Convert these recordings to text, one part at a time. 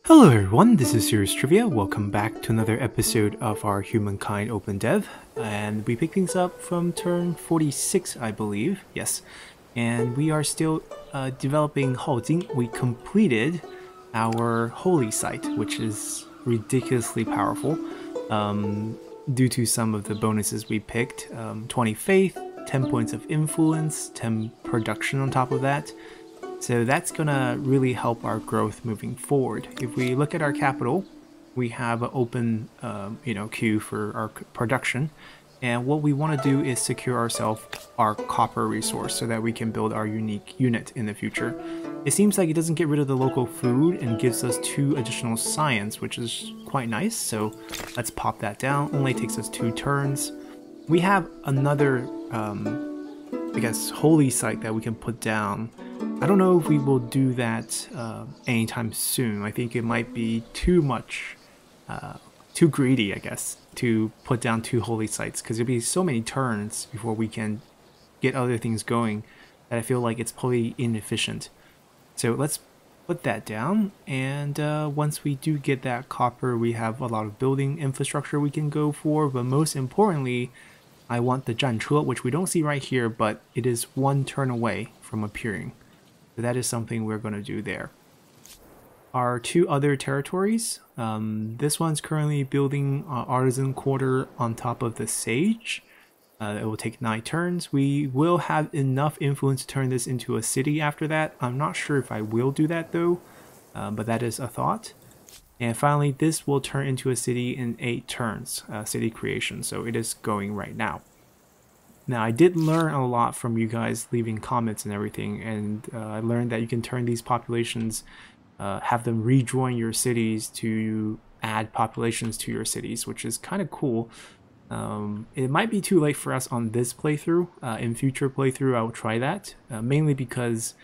Hello everyone, this is Serious Trivia. Welcome back to another episode of our Humankind Open Dev. And we pick things up from turn 46, I believe. Yes. And we are still developing Haojing. We completed our holy site, which is ridiculously powerful due to some of the bonuses we picked. 20 faith, 10 points of influence, 10 production on top of that. So that's gonna really help our growth moving forward. If we look at our capital, we have an open queue for our production, and what we want to do is secure ourselves our copper resource so that we can build our unique unit in the future. It seems like it doesn't get rid of the local food and gives us 2 additional science, which is quite nice, so let's pop that down. Only takes us 2 turns. We have another I guess holy site that we can put down. I don't know if we will do that anytime soon. I think it might be too much, too greedy, I guess, to put down 2 holy sites, because there'll be so many turns before we can get other things going that I feel like it's probably inefficient. So let's put that down, and once we do get that copper, we have a lot of building infrastructure we can go for, but most importantly, I want the 战车, which we don't see right here, but it is 1 turn away from appearing. So that is something we're going to do there. Our 2 other territories, this one's currently building artisan quarter on top of the sage. It will take 9 turns. We will have enough influence to turn this into a city after that. I'm not sure if I will do that though, but that is a thought. And finally, this will turn into a city in 8 turns, city creation, so it is going right now. Now, I did learn a lot from you guys leaving comments and everything, and I learned that you can turn these populations, have them rejoin your cities to add populations to your cities, which is kind of cool. It might be too late for us on this playthrough. In future playthrough, I will try that, mainly because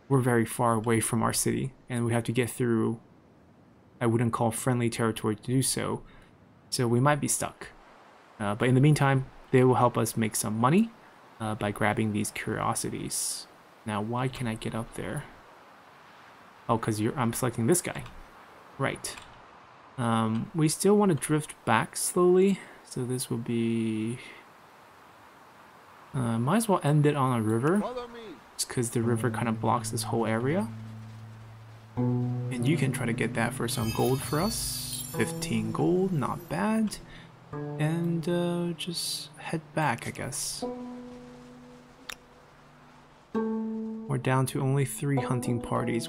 we're very far away from our city, and we have to get through, I wouldn't call friendly territory to do so, so we might be stuck. But in the meantime, they will help us make some money by grabbing these curiosities. Now, why can I get up there? Oh, because I'm selecting this guy. Right. We still want to drift back slowly, so this will be... might as well end it on a river, just because the river kind of blocks this whole area. And you can try to get that for some gold for us. 15 gold, not bad. And just head back, I guess. We're down to only 3 hunting parties.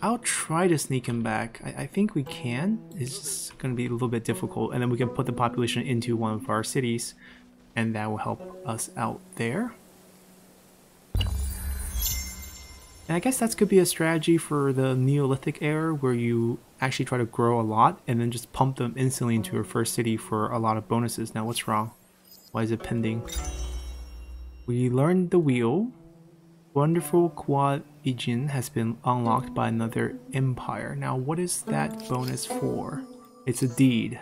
I'll try to sneak him back. I think we can. It's just going to be a little bit difficult. And then we can put the population into one of our cities, and that will help us out there. And I guess that could be a strategy for the Neolithic era, where you actually try to grow a lot and then just pump them instantly into your first city for a lot of bonuses. Now, what's wrong? Why is it pending? We learned the wheel. Wonderful Quad Ijin has been unlocked by another empire. Now, what is that bonus for? It's a deed.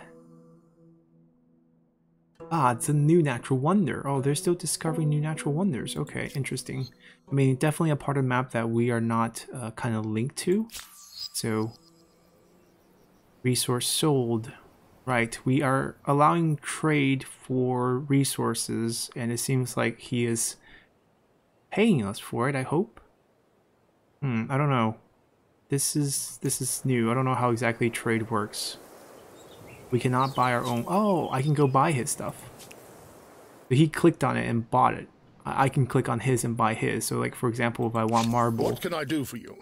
Ah, it's a new natural wonder. Oh, they're still discovering new natural wonders. Okay, interesting. I mean, definitely a part of the map that we are not kind of linked to. So, resource sold. Right, we are allowing trade for resources, and it seems like he is paying us for it, I hope. I don't know. This is new. I don't know how exactly trade works. We cannot buy our own. Oh, I can go buy his stuff. But he clicked on it and bought it. I can click on his and buy his. So, like, for example, if I want marble. What can I do for you?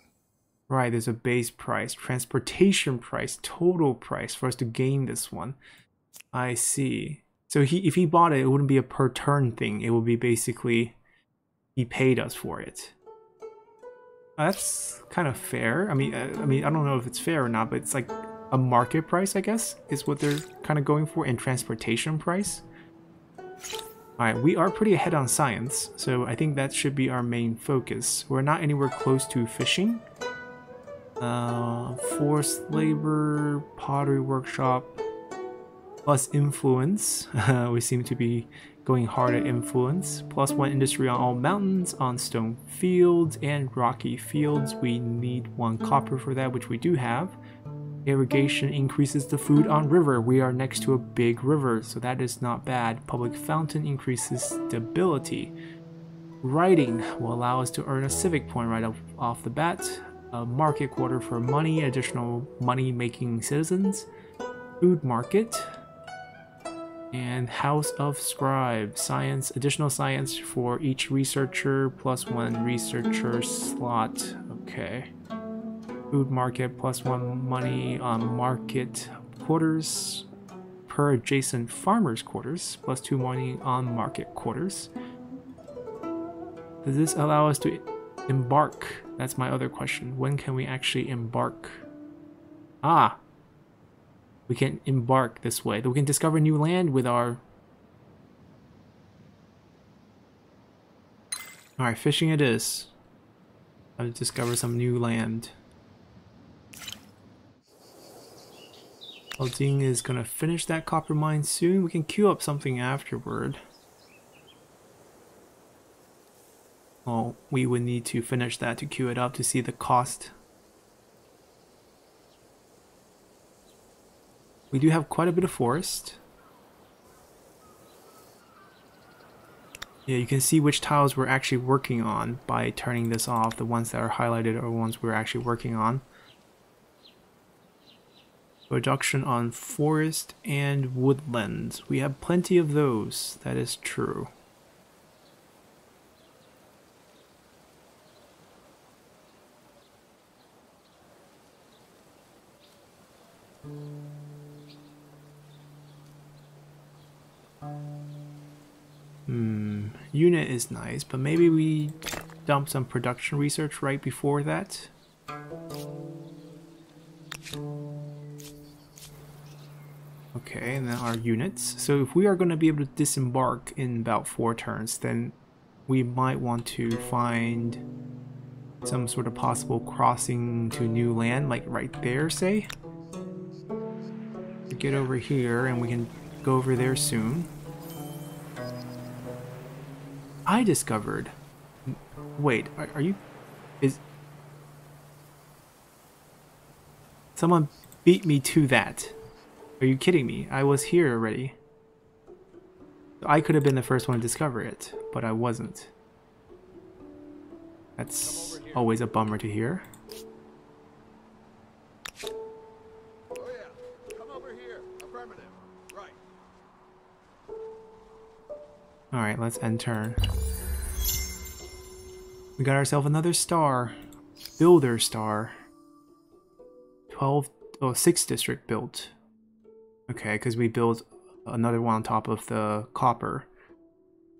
Right, there's a base price, transportation price, total price for us to gain this one. I see. So if he bought it, it wouldn't be a per turn thing. It would be basically he paid us for it. That's kind of fair. I mean, I don't know if it's fair or not, but it's like a market price, I guess, is what they're kind of going for, and transportation price. Alright, we are pretty ahead on science, so I think that should be our main focus. We're not anywhere close to fishing. Forced labor, pottery workshop, plus influence. We seem to be going hard at influence. +1 industry on all mountains, on stone fields, and rocky fields. We need 1 copper for that, which we do have. Irrigation increases the food on river. We are next to a big river, so that is not bad. Public fountain increases stability. Writing will allow us to earn a civic point right off the bat. A market quarter for money, additional money-making citizens. Food market. And House of Scribe. Science, additional science for each researcher, +1 researcher slot. Okay. Food market, +1 money on market quarters per adjacent farmers' quarters, +2 money on market quarters. Does this allow us to embark? That's my other question. When can we actually embark? Ah! We can embark this way. We can discover new land with our... Alright, fishing it is. I've discovered some new land. Ding is gonna finish that copper mine soon. We can queue up something afterward. Well, we would need to finish that to queue it up to see the cost. We do have quite a bit of forest. Yeah, you can see which tiles we're actually working on by turning this off. The ones that are highlighted are ones we're actually working on. Production on forest and woodlands. We have plenty of those. That is true. Unit is nice, but maybe we dump some production research right before that. Okay, and then our units. So if we are going to be able to disembark in about 4 turns, then we might want to find some sort of possible crossing to new land, like right there, say. We get over here and we can go over there soon. I discovered... Wait, are you... Someone beat me to that. Are you kidding me? I was here already. I could have been the first one to discover it, but I wasn't. That's always a bummer to hear. Oh yeah, come over here. Affirmative. Right. Alright, let's end turn. We got ourselves another star. Builder star. 6 district built. Okay, because we built another one on top of the copper.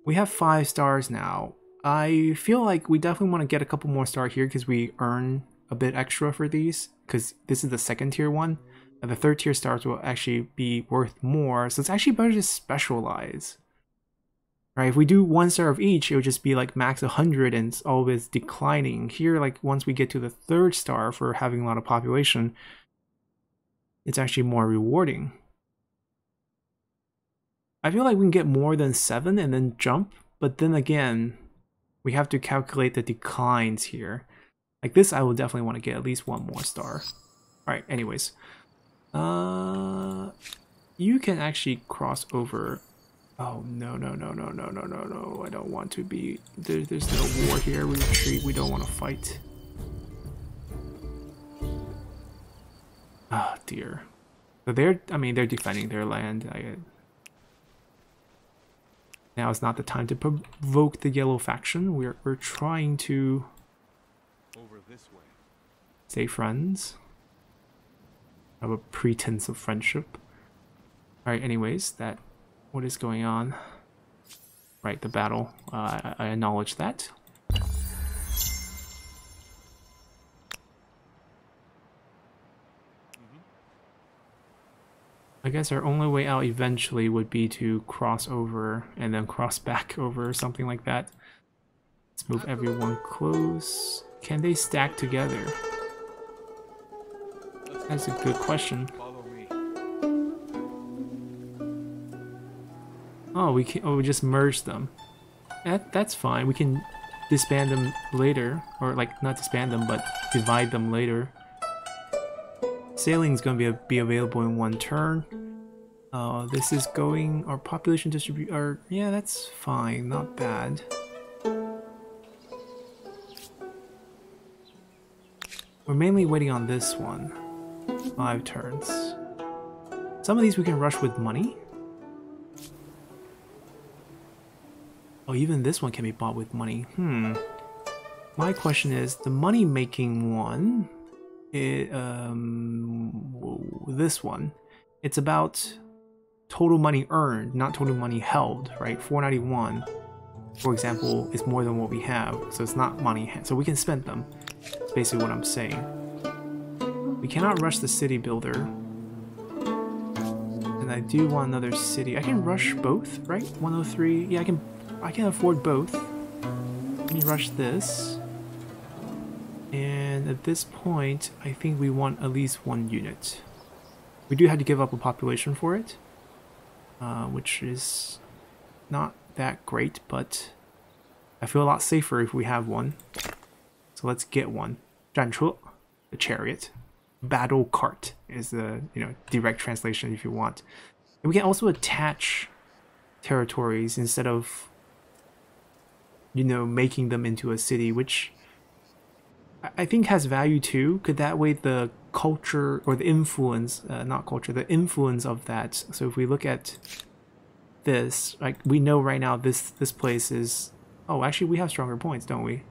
We have 5 stars now. I feel like we definitely want to get a couple more stars here because we earn a bit extra for these. Because this is the 2nd tier one. And the 3rd tier stars will actually be worth more. So it's actually better to specialize. Right, if we do 1 star of each, it would just be like max 100 and it's always declining. Here, like once we get to the 3rd star for having a lot of population, it's actually more rewarding. I feel like we can get more than 7 and then jump, but then again, we have to calculate the declines here. Like this, I will definitely want to get at least 1 more star. Alright, anyways. You can actually cross over. Oh, no, I don't want to be... There's no war here, we retreat, we don't want to fight. Oh, dear. So they're defending their land. Now is not the time to provoke the yellow faction. We're trying to Over this way. stay friends. Have a pretense of friendship. Alright, anyways, what is going on? Right, the battle. I acknowledge that. I guess our only way out eventually would be to cross over and then cross back over or something like that. Let's move everyone close. Can they stack together? That's a good question. Follow me. Oh, we just merge them. That's fine. We can disband them later, or like not disband them, but divide them later. Sailing's going to be available in 1 turn. This is going, our population distribute, yeah, that's fine, not bad. We're mainly waiting on this one. 5 turns. Some of these we can rush with money. Oh, even this one can be bought with money. My question is, the money-making one, this one, it's about total money earned, not total money held, right? 491, for example, is more than what we have, so it's not money, so we can spend them. That's basically what I'm saying. We cannot rush the city builder. And I do want another city. I can rush both, right? 103. Yeah, I can afford both. Let me rush this. And at this point, I think we want at least 1 unit. We do have to give up a population for it, which is not that great, but I feel a lot safer if we have one. So let's get one. 战车, the chariot. Battle cart is the, direct translation if you want. And we can also attach territories instead of, making them into a city, which I think has value too. Could that way the culture or the influence, not culture, the influence of that. So if we look at this, like we know right now this place is, oh, actually we have stronger points, don't we?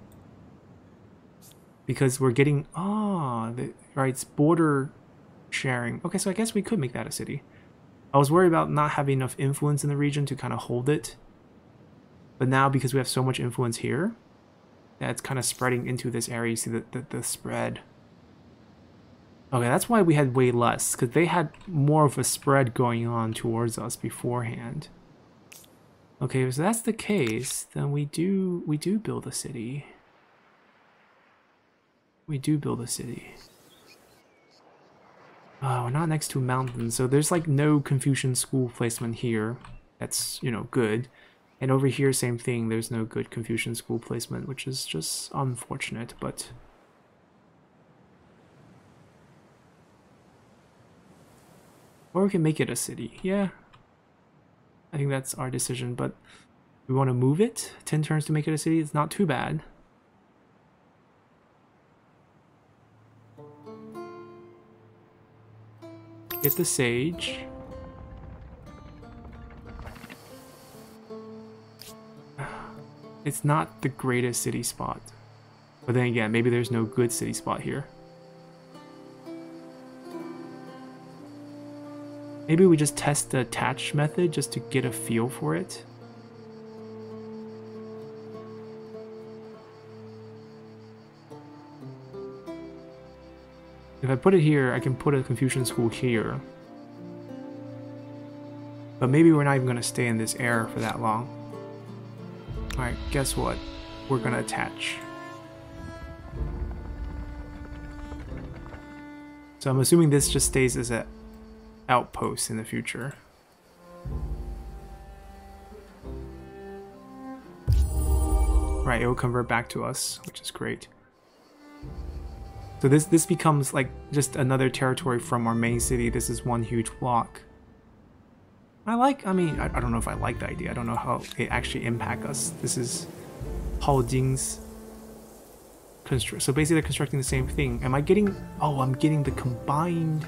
Because we're getting, right, it's border sharing. Okay, so I guess we could make that a city. I was worried about not having enough influence in the region to kind of hold it. But now because we have so much influence here, that's kind of spreading into this area. You see the spread. Okay, that's why we had way less, because they had more of a spread going on towards us beforehand. Okay, if that's the case, then we do build a city. We do build a city. We're not next to mountains, so there's like no Confucian school placement here. That's, good. And over here, same thing, there's no good Confucian school placement, which is just unfortunate, but... Or we can make it a city, yeah. I think that's our decision, but we want to move it. 10 turns to make it a city, it's not too bad. Get the sage. It's not the greatest city spot. But then again, maybe there's no good city spot here. Maybe we just test the attach method just to get a feel for it. If I put it here, I can put a Confucian school here. But maybe we're not even going to stay in this era for that long. Alright, guess what? We're going to attach. So I'm assuming this just stays as an outpost in the future. Right, it will convert back to us, which is great. So this becomes like just another territory from our main city. This is one huge block. I don't know if I like the idea. I don't know how it actually impacts us. This is Haojing's construct. So basically they're constructing the same thing. Am I getting, oh, I'm getting the combined.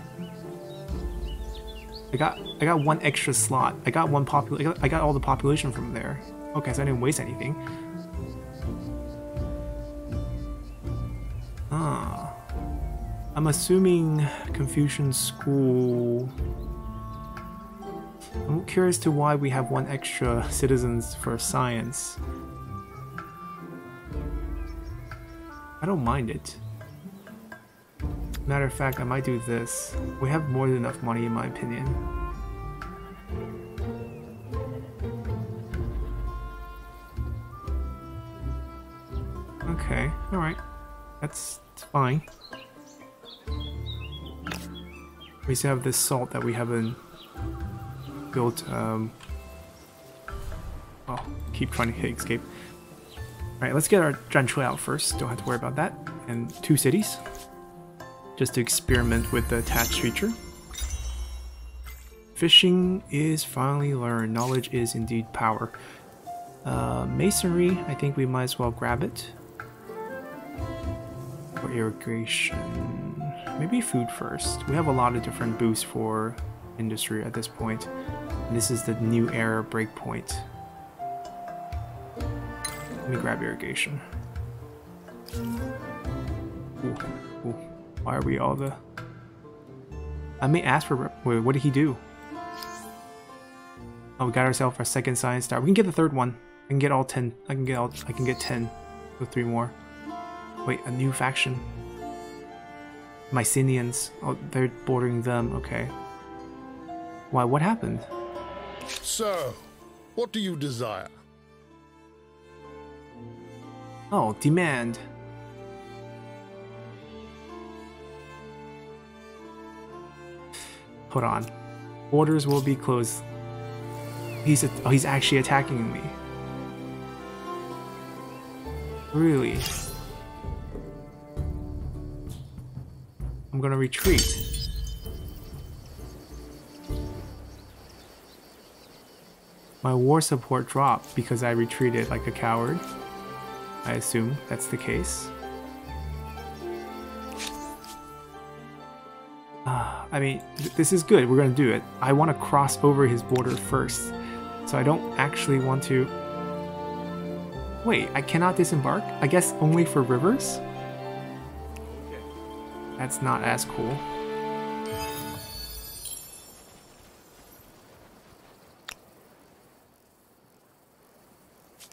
I got one extra slot. I got all the population from there. Okay, so I didn't waste anything. I'm assuming Confucian school. I'm curious to why we have one extra citizens for science. I don't mind it. Matter of fact, I might do this. We have more than enough money in my opinion. Okay, alright. That's fine. We still have this salt that we haven't built. Oh, keep trying to hit escape. Alright, let's get our Zhanche out first. Don't have to worry about that. And 2 cities. just to experiment with the attached feature. Fishing is finally learned. Knowledge is indeed power. Masonry, I think we might as well grab it. For irrigation. Maybe food first. We have a lot of different boosts for industry at this point. And this is the new era breakpoint. Let me grab irrigation. Ooh, ooh. Why are we all the... I may ask for... Wait, what did he do? Oh, we got ourselves our second science star. We can get the third one. I can get all 10. I can get 10 with 3 more. Wait, a new faction. Mycenians. Oh, they're bordering them. Okay. Why? What happened? So, what do you desire? Oh, demand. Hold on. Borders will be closed. He's actually attacking me. Really? I'm gonna retreat. My war support dropped because I retreated like a coward. I assume that's the case. I mean, this is good. We're gonna do it. I want to cross over his border first. So I don't actually want to... Wait, I cannot disembark? I guess only for rivers? That's not as cool.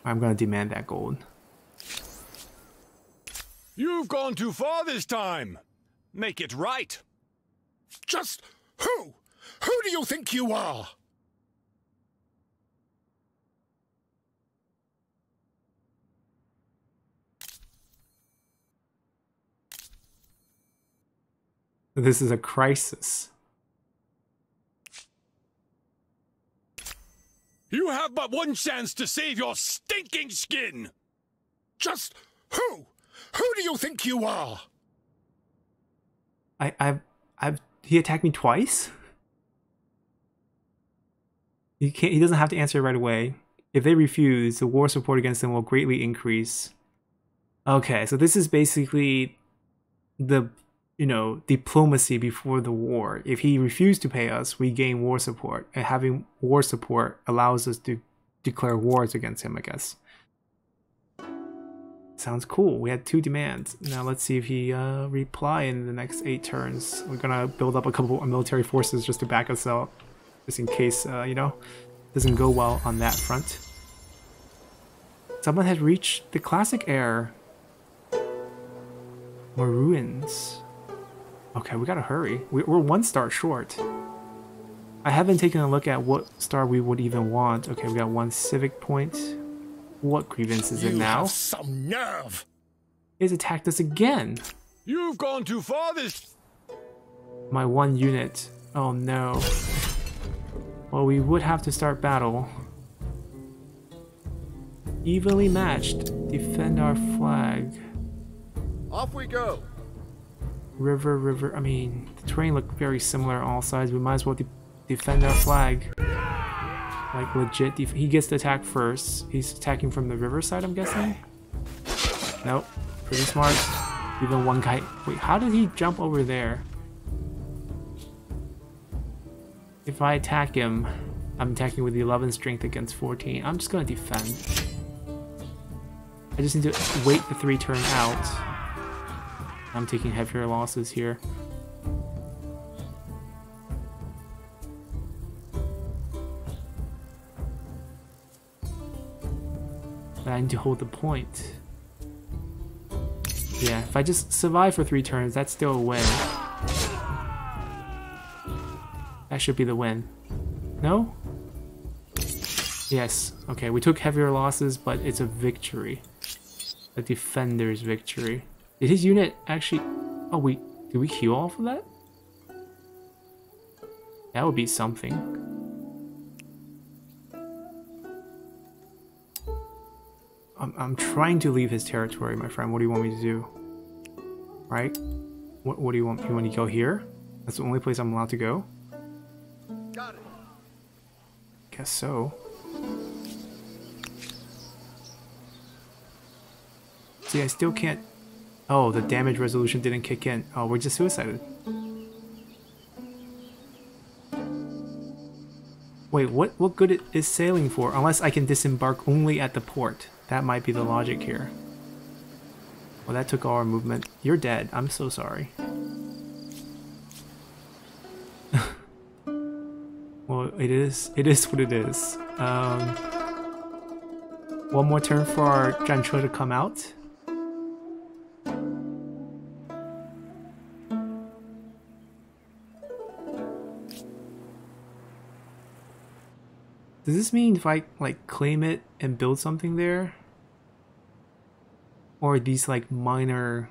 I'm gonna demand that gold. You've gone too far this time. Make it right. Just who? Who do you think you are? This is a crisis. You have but one chance to save your stinking skin. Just who? Who do you think you are? He attacked me twice? He doesn't have to answer right away. If they refuse, the war support against them will greatly increase. Okay, so this is basically the, diplomacy before the war. If he refused to pay us, we gain war support. And having war support allows us to declare wars against him, I guess. Sounds cool. We had 2 demands. Now let's see if he reply in the next 8 turns. We're gonna build up a couple of military forces just to back us up. Just in case, doesn't go well on that front. Someone has reached the classic era. More ruins. Okay, we gotta hurry. We're 1 star short. I haven't taken a look at what star we would even want. Okay, we got 1 civic point. What grievance is it now? You have some nerve. He's attacked us again. You've gone too far this... My 1 unit. Oh no. Well, we would have to start battle. Evenly matched. Defend our flag. Off we go. River. I mean, the terrain looked very similar on all sides. We might as well defend our flag. Like legit. He gets the attack first. He's attacking from the river side, I'm guessing. Nope. Pretty smart. Even 1 guy. Wait, how did he jump over there? If I attack him, I'm attacking with the 11 strength against 14. I'm just gonna defend. I just need to wait the 3 turn out. I'm taking heavier losses here. But I need to hold the point. Yeah, if I just survive for 3 turns, that's still a win. That should be the win. No? Yes. Okay, we took heavier losses, but it's a victory. A defender's victory. Did his unit actually... Oh, did we heal off of that? That would be something. I'm trying to leave his territory, my friend. What do you want me to do? Right? What do you want? You want to go here? That's the only place I'm allowed to go? Got it. Guess so. See, I still can't... Oh, the damage resolution didn't kick in. Oh, we're just suicided. Wait, what good is sailing for? Unless I can disembark only at the port. That might be the logic here. Well, that took all our movement. You're dead. I'm so sorry. Well, it is what it is. One more turn for our Jancho to come out. Does this mean if I like claim it and build something there? Or are these like minor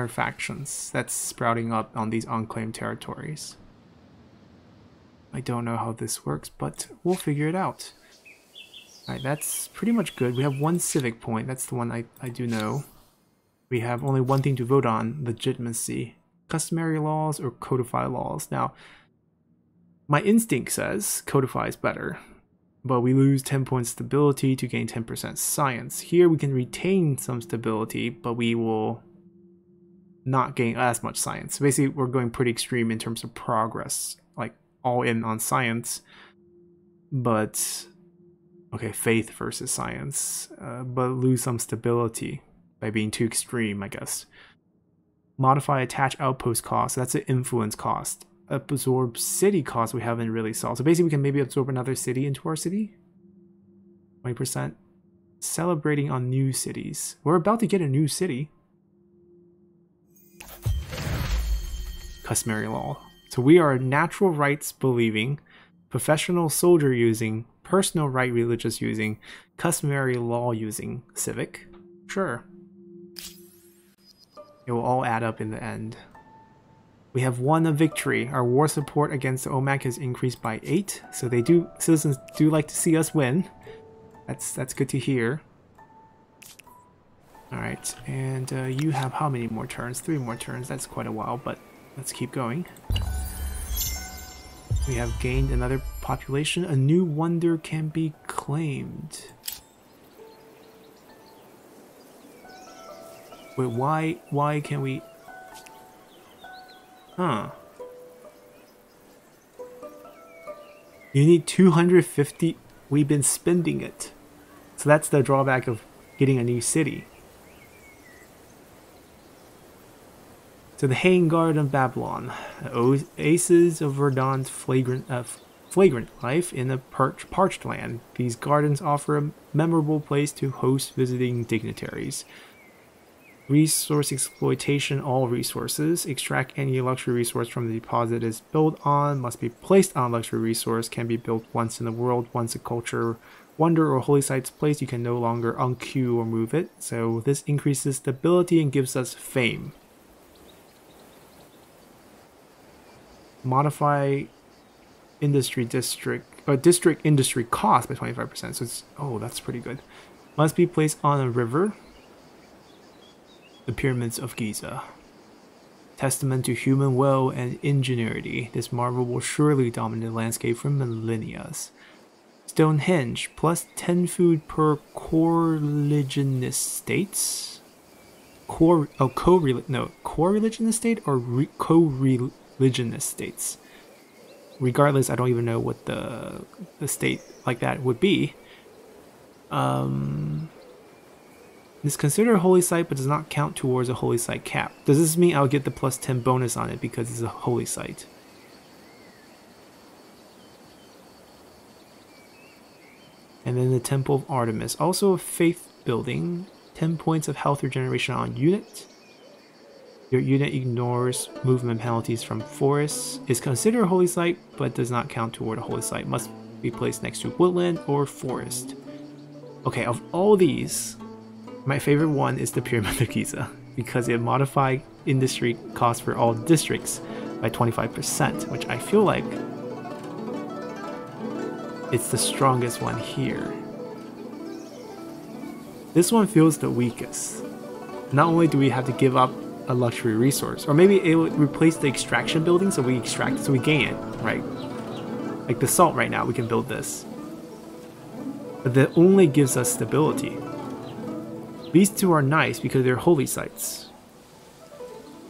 factions that's sprouting up on these unclaimed territories? I don't know how this works, but we'll figure it out. Alright, that's pretty much good. We have one civic point. That's the one I do know. We have only one thing to vote on, legitimacy. Customary laws or codify laws. Now, my instinct says codify is better, but we lose 10 points stability to gain 10% science. Here we can retain some stability, but we will not gain as much science. So basically, we're going pretty extreme in terms of progress, like all in on science, but okay, faith versus science, but lose some stability by being too extreme, I guess. Modify attach outpost cost, that's an influence cost. Absorb city cost we haven't really solved. So basically we can maybe absorb another city into our city. 20%. Celebrating on new cities. We're about to get a new city. Customary law. So we are natural rights believing, professional soldier using, personal right religious using, customary law using, civic. Sure. It will all add up in the end. We have won a victory. Our war support against the OMAC has increased by 8. So citizens do like to see us win. That's good to hear. Alright, and you have how many more turns? 3 more turns. That's quite a while, but let's keep going. We have gained another population. A new wonder can be claimed. Wait, why can we... Huh. You need 250. We've been spending it. So that's the drawback of getting a new city. So the Haying Garden of Babylon. Oases of Verdun's flagrant life in a parched land. These gardens offer a memorable place to host visiting dignitaries. Resource exploitation, all resources. Extract any luxury resource from the deposit is built on, must be placed on luxury resource, can be built once in the world. Once a culture, wonder, or holy site's placed, you can no longer unqueue or move it. So this increases stability and gives us fame. Modify industry district, or district industry cost by 25%. So it's, oh, that's pretty good. Must be placed on a river. The Pyramids of Giza. Testament to human will and ingenuity, this marvel will surely dominate the landscape for millennia. Stonehenge, plus 10 food per co-religionist states? Co-religionist state or co-religionist states? Regardless, I don't even know what the state like that would be. It's considered a holy site, but does not count towards a holy site cap. Does this mean I'll get the plus 10 bonus on it because it's a holy site? And then the Temple of Artemis. Also a faith building. 10 points of health regeneration on unit. Your unit ignores movement penalties from forests. Is considered a holy site, but does not count toward a holy site. Must be placed next to woodland or forest. Okay, of all these, my favorite one is the Pyramid of Giza, because it modified industry costs for all districts by 25%, which I feel like it's the strongest one here. This one feels the weakest. Not only do we have to give up a luxury resource. Or maybe it would replace the extraction building, so we extract it, so we gain it, right? Like the salt right now, we can build this. But that only gives us stability. These two are nice because they're holy sites.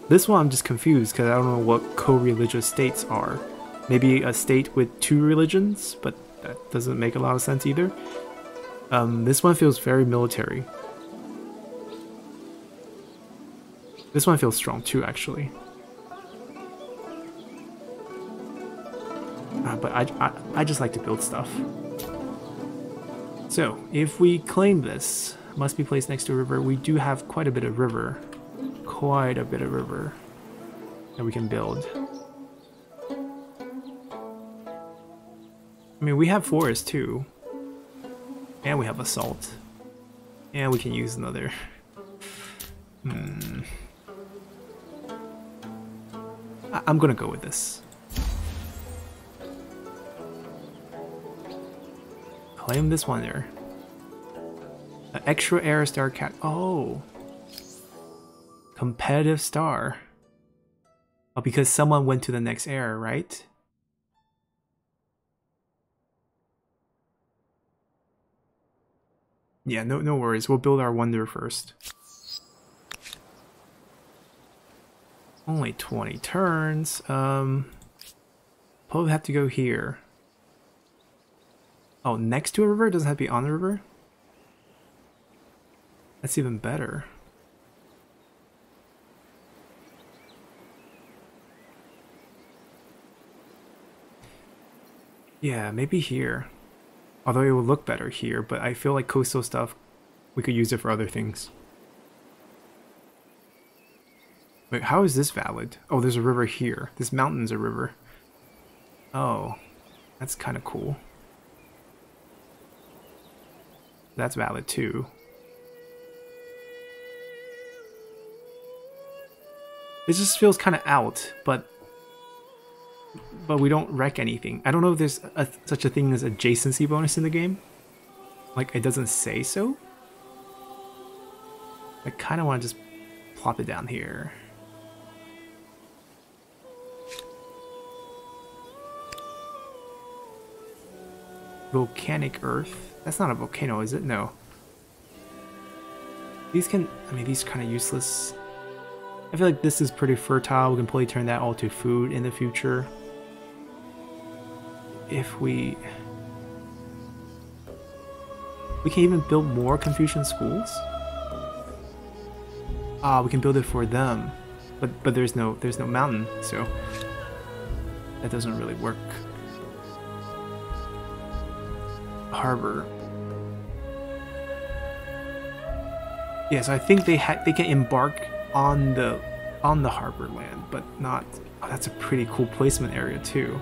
This one I'm just confused because I don't know what co-religious states are. Maybe a state with two religions, but that doesn't make a lot of sense either. This one feels very military. This one feels strong too, actually. But I just like to build stuff. So, if we claim this, must be placed next to a river, we do have quite a bit of river. Quite a bit of river that we can build. I mean, we have forest too. And we have assault. And we can use another. I'm gonna go with this. Claim this one there. An extra air star cat. Oh. Competitive star. Oh, because someone went to the next era, right? Yeah, no worries. We'll build our wonder first. Only 20 turns. Probably have to go here. Oh, next to a river? It doesn't have to be on the river? That's even better. Yeah, maybe here. Although it would look better here, but I feel like coastal stuff, we could use it for other things. Wait, how is this valid? Oh, there's a river here. This mountain's a river. Oh, that's kind of cool. That's valid too. It just feels kind of out, but we don't wreck anything. I don't know if there's such a thing as adjacency bonus in the game. Like, it doesn't say so. I kind of want to just plop it down here. Volcanic Earth. That's not a volcano, is it? No. These can... I mean, these are kind of useless. I feel like this is pretty fertile. We can probably turn that all to food in the future. If we can even build more Confucian schools. Ah, we can build it for them, but there's no mountain, so that doesn't really work. Harbor. Yeah, so I think they can embark on the harbor land, but not. Oh, that's a pretty cool placement area too.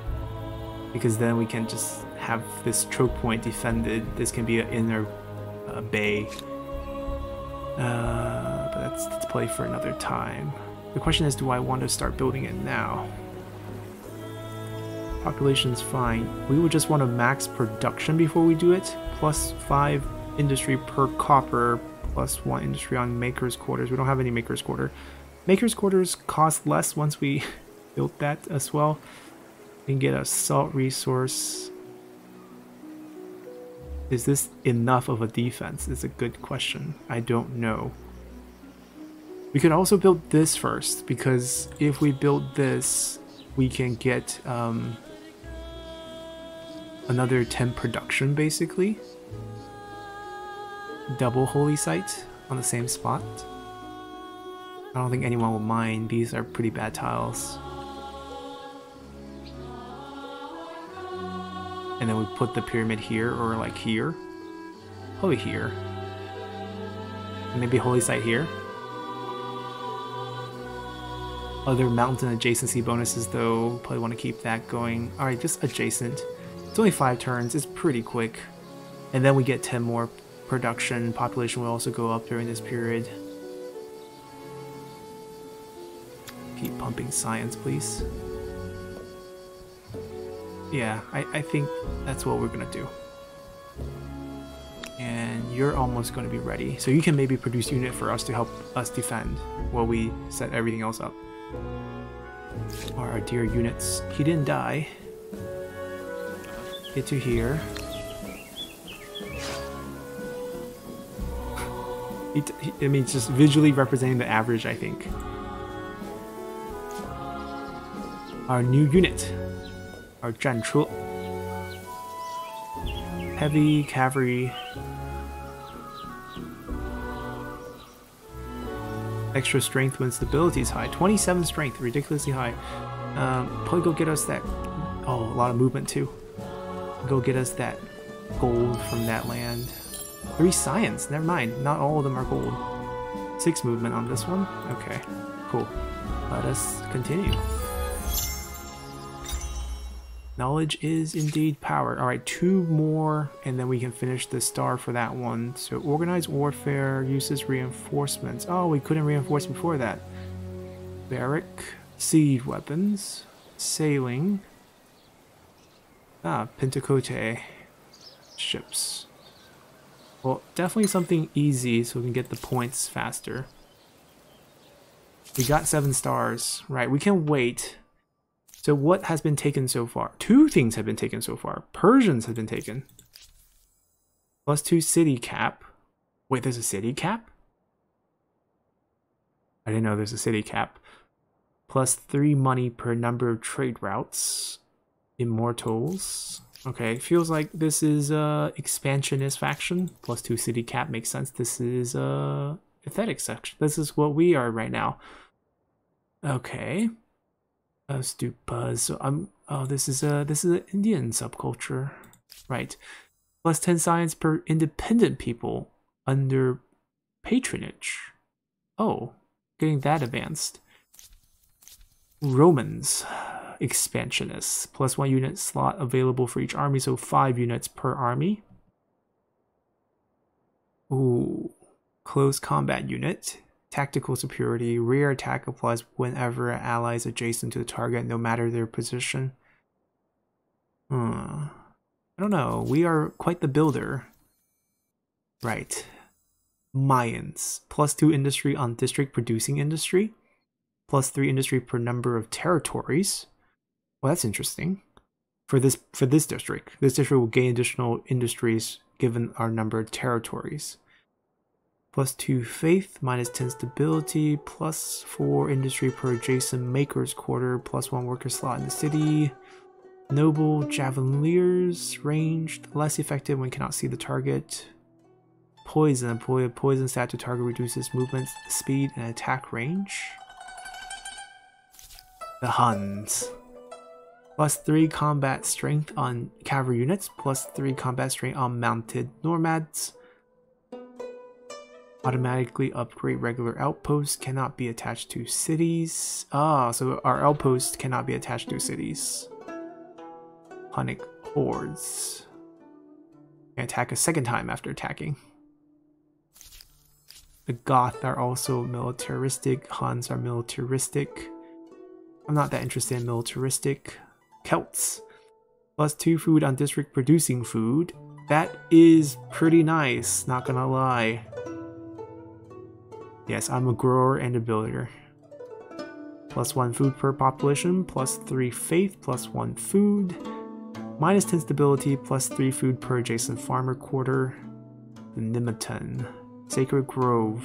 Because then we can just have this choke point defended. This can be an inner bay. But that's play for another time. The question is, do I want to start building it now? Population's fine. We would just want to max production before we do it. Plus 5 industry per copper. Plus 1 industry on maker's quarters. We don't have any maker's quarter. Maker's quarters cost less once we built that as well. We can get a salt resource. Is this enough of a defense? Is a good question. I don't know. We could also build this first, because if we build this, we can get another 10 production, basically. Double holy site on the same spot. I don't think anyone will mind. These are pretty bad tiles. And then we put the pyramid here, or like here. Probably here. And maybe holy site here. Other mountain adjacency bonuses though, probably want to keep that going. Alright, just adjacent. It's only 5 turns, it's pretty quick. And then we get 10 more production. Population will also go up during this period. Keep pumping science, please. Yeah, I think that's what we're gonna do. And you're almost going to be ready. So you can maybe produce unit for us to help us defend while we set everything else up. Our dear units. He didn't die. Get to here. I mean, it's just visually representing the average, I think. Our new unit. Our 战车. Heavy cavalry. Extra strength when stability is high. 27 strength, ridiculously high. Probably go get us that. Oh, a lot of movement too. Go get us that gold from that land. 3 science, never mind. Not all of them are gold. 6 movement on this one. Okay, cool. Let us continue. Knowledge is indeed power. Alright, 2 more, and then we can finish the star for that one. So, organized warfare uses reinforcements. Oh, we couldn't reinforce before that. Barrack, siege weapons, sailing. Pentacote ships. Well, definitely something easy so we can get the points faster. We got 7 stars. Right, we can wait. So what has been taken so far? 2 things have been taken so far. Persians have been taken. +2 city cap. Wait, there's a city cap? I didn't know there's a city cap. +3 money per number of trade routes. Immortals. Okay, feels like this is expansionist faction. +2 city cap makes sense. This is aesthetic section. This is what we are right now. Okay. Let's do buzz. So this is an Indian subculture. Right. +10 science per independent people under patronage. Oh, getting that advanced. Romans. Expansionists. +1 unit slot available for each army, so 5 units per army. Ooh. Close combat unit. Tactical superiority. Rear attack applies whenever an ally is adjacent to the target, no matter their position. I don't know. We are quite the builder. Right. Mayans. +2 industry on district producing industry. +3 industry per number of territories. Well, that's interesting. For this district. This district will gain additional industries given our number of territories. +2 faith, -10 stability, +4 industry per adjacent maker's quarter, +1 worker slot in the city. Noble javeliers, ranged, less effective when cannot see the target. Poison, poison stat to target reduces movement speed and attack range. The Huns. +3 combat strength on cavalry units, +3 combat strength on mounted nomads. Automatically upgrade regular outposts, cannot be attached to cities. So our outposts cannot be attached to cities. Punic hordes. Can attack a second time after attacking. The Goth are also militaristic. Huns are militaristic. I'm not that interested in militaristic. Celts. +2 food on district producing food. That is pretty nice, not gonna lie. Yes, I'm a grower and a builder. +1 food per population, +3 faith, +1 food. -10 stability, +3 food per adjacent farmer quarter. The Nimitan. Sacred Grove.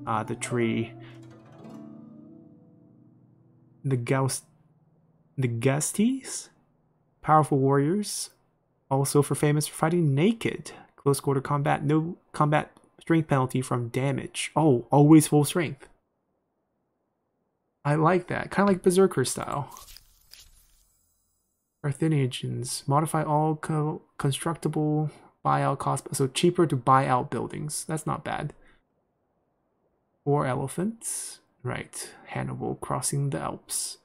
The tree. The Gasties. Powerful warriors. Also famous for fighting naked. Close quarter combat. No combat strength penalty from damage. Oh, always full strength. I like that. Kind of like Berserker style. Carthaginians. Modify all constructible buyout cost. So cheaper to buy out buildings. That's not bad. 4 elephants. Right. Hannibal crossing the Alps.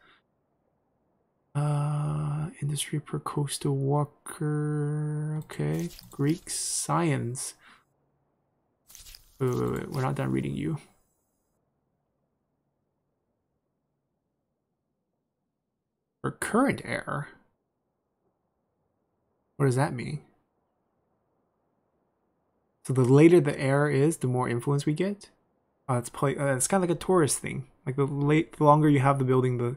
Industry per coastal walker. Okay. Greek science. Wait. We're not done reading you. For current heir? What does that mean? So the later the era is, the more influence we get. It's kind of like a tourist thing. Like the longer you have the building,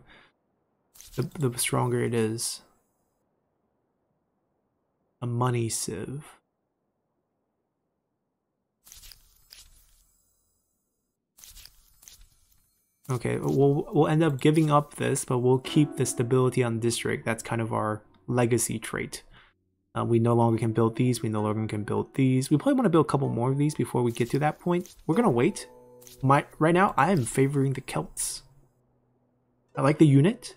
the stronger it is. A money sieve. Okay, we'll end up giving up this, but we'll keep the stability on district. That's kind of our legacy trait. We no longer can build these. We no longer can build these. We probably want to build a couple more of these before we get to that point. We're gonna wait. Right now, I am favoring the Celts. I like the unit.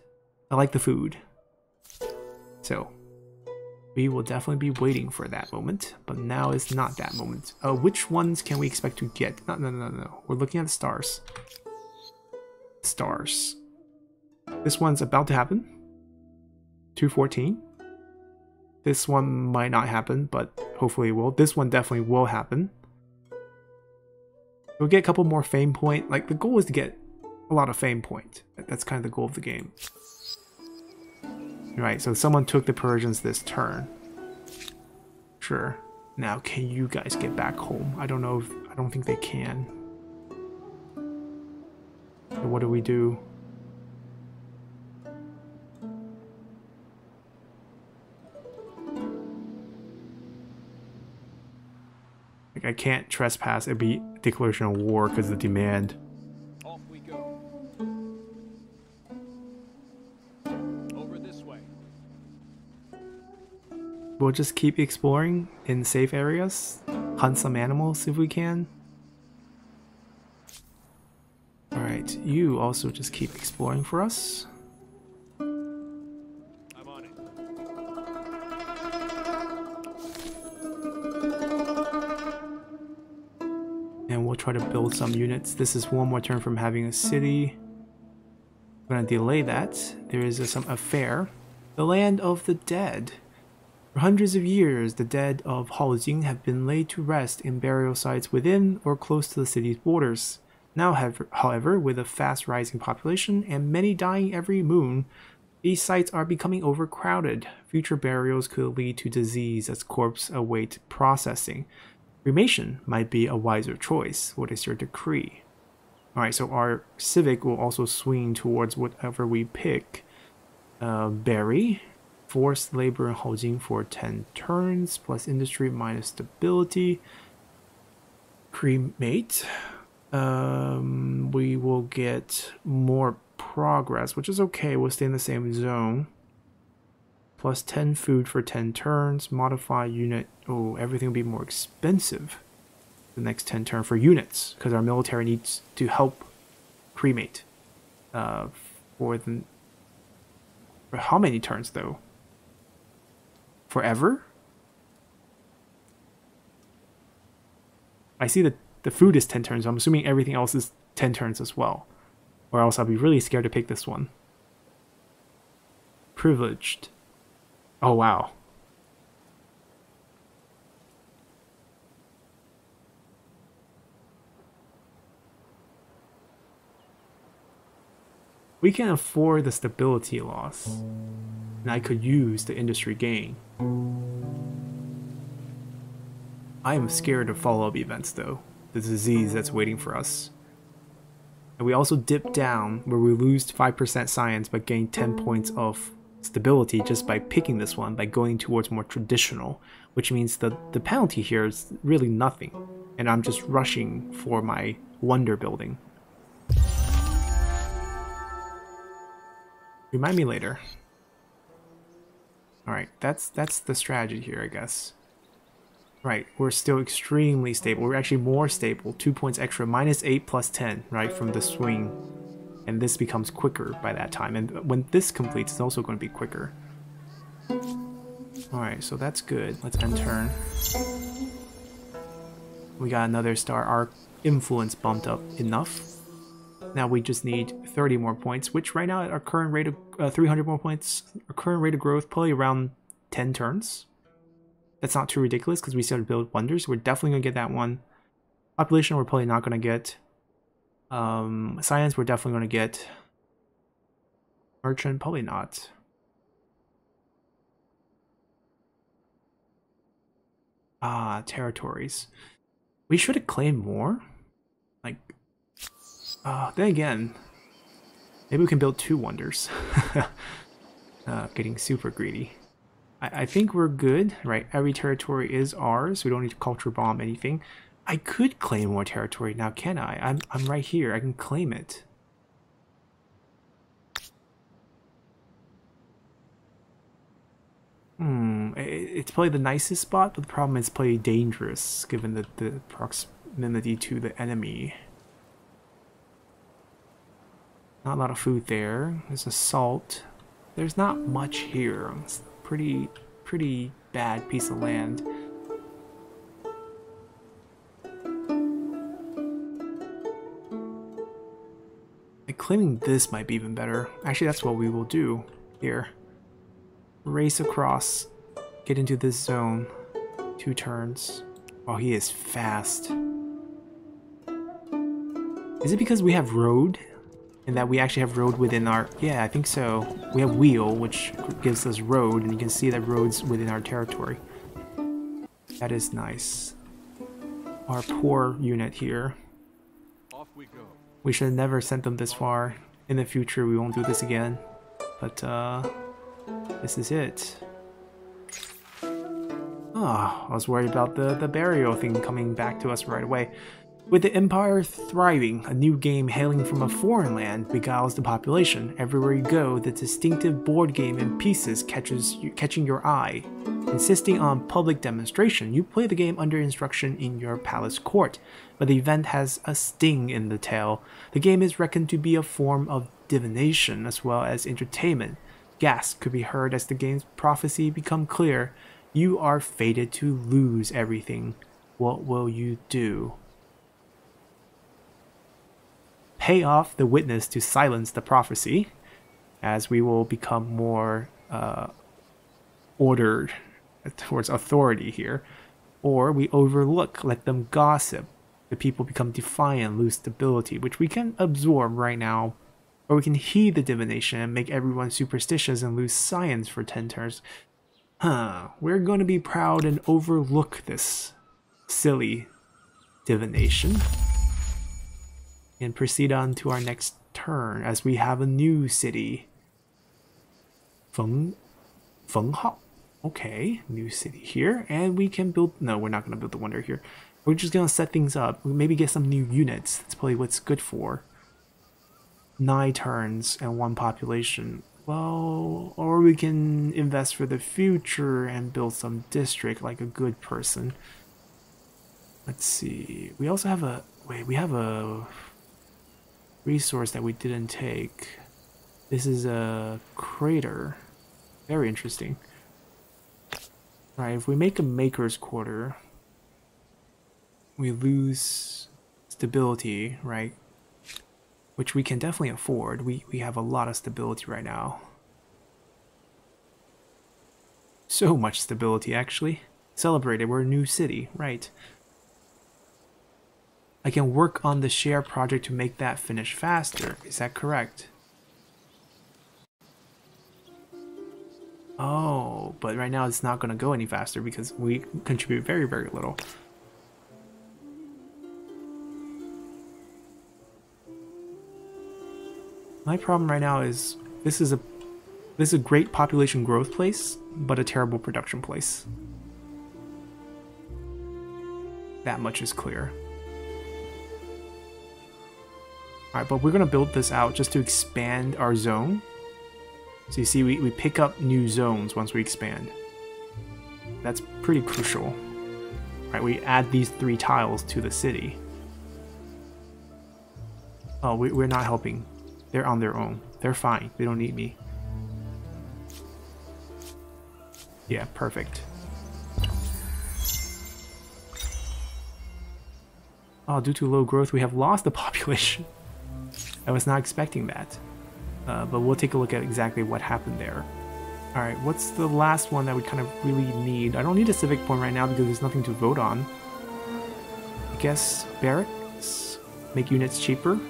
I like the food. So we will definitely be waiting for that moment. But now is not that moment. Which ones can we expect to get? No. We're looking at the stars. Stars. This one's about to happen. 214. This one might not happen, but hopefully it will. This one definitely will happen. We'll get a couple more fame point. Like, the goal is to get a lot of fame point. That's kind of the goal of the game. Right, so someone took the Persians this turn. Sure. Now, can you guys get back home? I don't know if... I don't think they can. So what do we do? Like, I can't trespass. It'd be declaration of war because of the demand. Off we go. Over this way. We'll just keep exploring in safe areas. Hunt some animals if we can. Alright, you also just keep exploring for us. I'm on it. And we'll try to build some units. This is one more turn from having a city. We're going to delay that. There is some affair. The land of the dead. For hundreds of years, the dead of Haojing have been laid to rest in burial sites within or close to the city's borders. Now, however, with a fast rising population and many dying every moon, these sites are becoming overcrowded. Future burials could lead to disease as corpses await processing. Cremation might be a wiser choice. What is your decree? Alright, so our civic will also swing towards whatever we pick. Bury. Forced labor in Haojing for 10 turns, plus industry minus stability. Cremate. We will get more progress, which is okay. We'll stay in the same zone. Plus 10 food for 10 turns. Modify unit. Oh, everything will be more expensive the next 10 turn for units, because our military needs to help cremate. For how many turns, though? Forever? I see that the food is 10 turns, so I'm assuming everything else is 10 turns as well. Or else I'll be really scared to pick this one. Privileged. Oh, wow. We can afford the stability loss. And I could use the industry gain. I am scared of follow-up events, though. The disease that's waiting for us. And we also dip down where we lose 5% science but gain 10 points of stability just by picking this one, by going towards more traditional, which means that the penalty here is really nothing. And I'm just rushing for my wonder building. Remind me later. Alright, that's the strategy here, I guess. Right, we're still extremely stable. We're actually more stable. 2 points extra. -8 plus 10, right, from the swing. And this becomes quicker by that time. And when this completes, it's also going to be quicker. Alright, so that's good. Let's end turn. We got another star. Our influence bumped up enough. Now we just need 30 more points, which right now at our current rate of 300 more points, our current rate of growth, probably around 10 turns. That's not too ridiculous because we still have to build wonders. We're definitely going to get that one. Population, we're probably not going to get. Science, we're definitely going to get. Merchant, probably not. Ah, territories. We should have claimed more. Like, then again, maybe we can build 2 wonders. Getting super greedy. I think we're good, right? Every territory is ours. We don't need to culture bomb anything. I could claim more territory now, can I? I'm right here. I can claim it. It's probably the nicest spot, but the problem is probably dangerous given the proximity to the enemy. Not a lot of food there. There's assault. There's not much here. It's a pretty bad piece of land. Like, claiming this might be even better. Actually, that's what we will do here. Race across, get into this zone. 2 turns. Oh, he is fast. Is it because we have road? And that we actually have road within our... Yeah, I think so. We have wheel, which gives us road, and you can see that road's within our territory. That is nice. Our poor unit here. Off we go. We should have never sent them this far. In the future, we won't do this again. But, this is it. Oh, I was worried about the burial thing coming back to us right away. With the Empire thriving, a new game hailing from a foreign land beguiles the population. Everywhere you go, the distinctive board game in pieces catching your eye. Insisting on public demonstration, you play the game under instruction in your palace court, but the event has a sting in the tail. The game is reckoned to be a form of divination as well as entertainment. Gasps could be heard as the game's prophecy become clear. You are fated to lose everything. What will you do? Pay off the witness to silence the prophecy, as we will become more ordered towards authority here. Or we overlook, let them gossip. The people become defiant, lose stability, which we can absorb right now. Or we can heed the divination and make everyone superstitious and lose science for 10 turns. We're going to be proud and overlook this silly divination. And proceed on to our next turn as we have a new city. Fenghao. Okay, new city here. And we can build... No, we're not going to build the wonder here. We're just going to set things up. We maybe get some new units. That's probably what's good for. 9 turns and 1 population. Well, or we can invest for the future and build some district like a good person. Let's see. We also have a... Wait, we have a... resource that we didn't take. This is a crater. Very interesting. Alright, if we make a maker's quarter, we lose stability, right? Which we can definitely afford. We have a lot of stability right now. So much stability, actually. Celebrated, we're a new city, right? I can work on the share project to make that finish faster. Is that correct? Oh, but right now it's not going to go any faster because we contribute very, very little. My problem right now is this is a great population growth place, but a terrible production place. That much is clear. Alright, but we're going to build this out just to expand our zone. So you see, we pick up new zones once we expand. That's pretty crucial. Right, we add these 3 tiles to the city. Oh, we're not helping. They're on their own. They're fine. They don't need me. Yeah, perfect. Oh, due to low growth, we have lost the population. I was not expecting that. But we'll take a look at exactly what happened there. Alright, what's the last one that we kind of really need? I don't need a civic point right now because there's nothing to vote on. I guess barracks? Make units cheaper?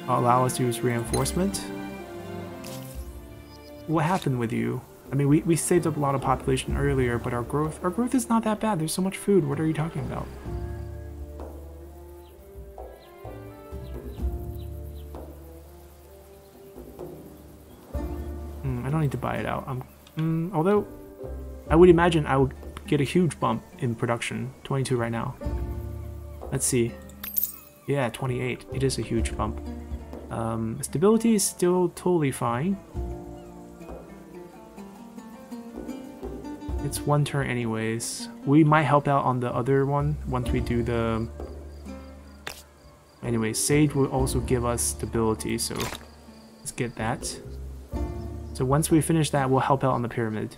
Allow us to use reinforcement? What happened with you? I mean, we saved up a lot of population earlier, but our growth is not that bad. There's so much food. What are you talking about? don't need to buy it out. Although, I would imagine I would get a huge bump in production. 22 right now. Let's see. Yeah, 28. It is a huge bump. Stability is still totally fine. It's one turn anyways. We might help out on the other one once we do the... Anyway, Sage will also give us stability, so let's get that. So once we finish that, we'll help out on the pyramid.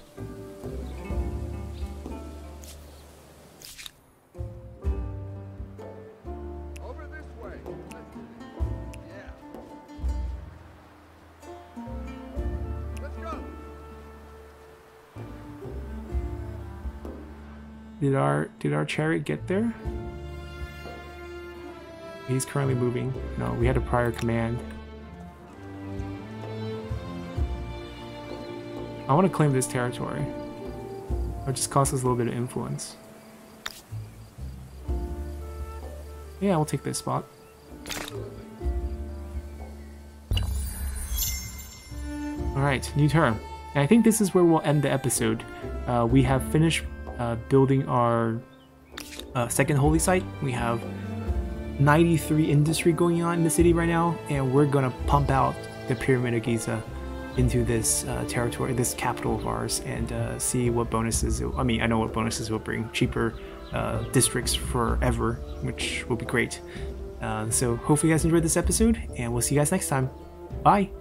Over this way. Yeah. Let's go. Did our chariot get there? He's currently moving. No, we had a prior command. I want to claim this territory. It just costs us a little bit of influence. Yeah, we'll take this spot. Alright, new turn. And I think this is where we'll end the episode. We have finished building our second holy site. We have 93 industry going on in the city right now, and we're gonna pump out the Pyramid of Giza into this territory, this capital of ours, and see what bonuses I mean, I know what bonuses will bring. Cheaper districts forever, which will be great. So hopefully you guys enjoyed this episode, and we'll see you guys next time. Bye!